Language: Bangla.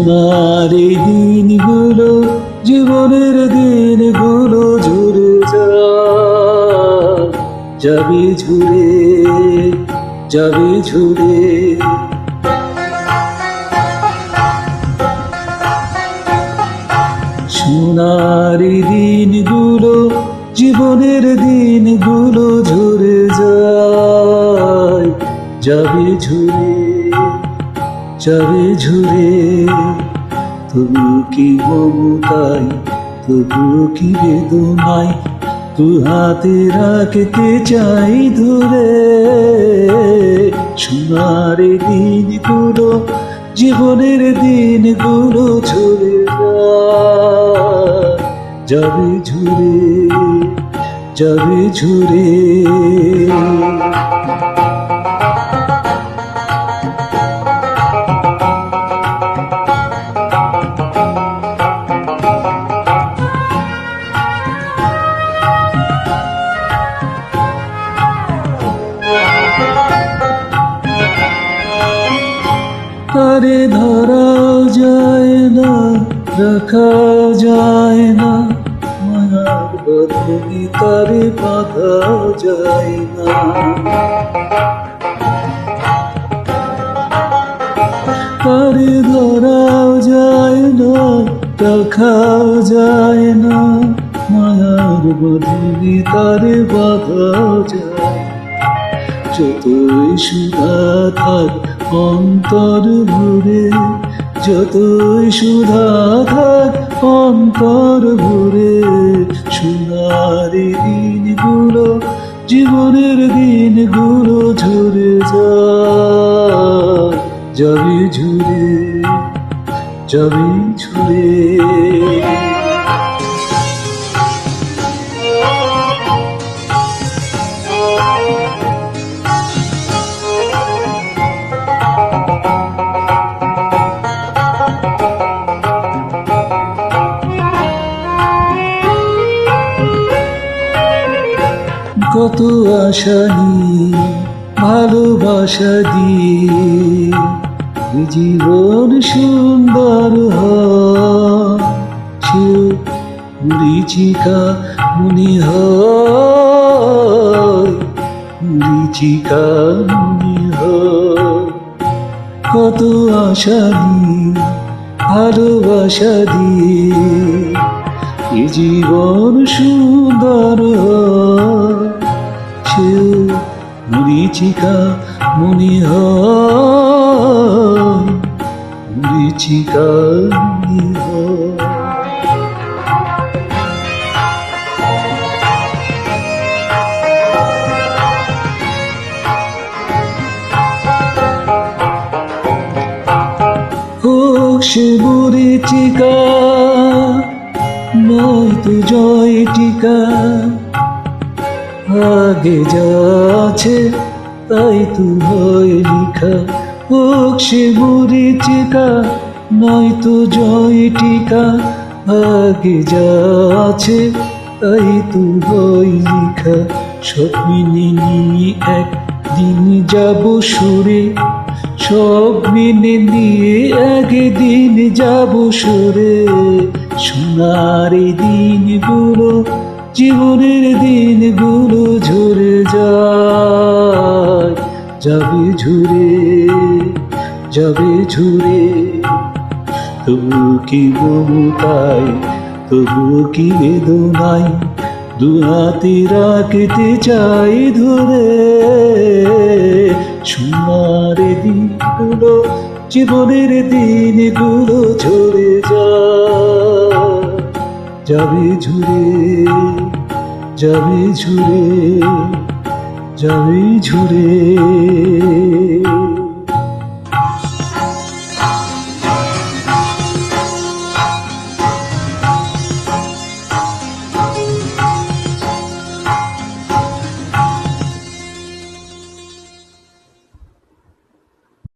সোনার এই দিনগুলো, জীবনের দিনগুলো ঝরে যাবে ঝরে, যাবে ঝরে। সোনার এই দিনগুলো, জীবনের দিনগুলো ঝরে যাবে ঝরে, যাবে ঝরে। তবু কি মমতায়, তবু কি বেদনায়, তু হাতে রাখতে চাই ধরে। সোনার দিনগুলো, জীবনের দিনগুলো ঝরে যাবে ঝরে, যাবে ঝরে। আরে ধরা যায় না, রাখা যায় না, মায়ার বদলি তারে বাঁধা যায় না। আরে ধরা যায় না, রাখা যায় না, মায়ার বদলি তারে বাঁধা যায়। যতই সুধা থাক অন্তর ভরে, যতই সুধা থাক অন্তর ভরে। সোনার দিনগুলো, জীবনের দিনগুলো ঝরে যাবে ঝরে, যাবে ঝরে। কত আশা নিয়ে, ভালোবাসা দিয়ে, জীবন সুন্দর হয়। মরিচিকা মনে হয়, মরিচিকা মনে হয়। কত আশা নিয়ে, ভালোবাসা দিয়ে, জীবন সুন্দর হয়। মরিচিকা মনে হয়, মরিচিকা মনে হয়। হোক সে মরিচিকা, নয়তো জয় টিকা, আগে যা আছে তাই তো হয় লিখা। হোক সে মরিচিকা, নয়তো জয় টিকা, আগে যা আছে তাই তো হয় লিখা। স্বপ্নে নিয়ে একদিন যাব সরে, সব মেনে নিয়ে একদিন যাব সরে। সোনার দিনগুলো, জীবনের দিনগুলো ঝরে যাবে ঝরে, যাবে ঝরে। তবু কি মমতায়, তবু কি বেদনায়, দু হাতে রাখতে চাই ধরে। সোনার দিনগুলো, জীবনের দিনগুলো ঝরে যাবে ঝরে, যাবে ঝরে, যাবে ঝরে।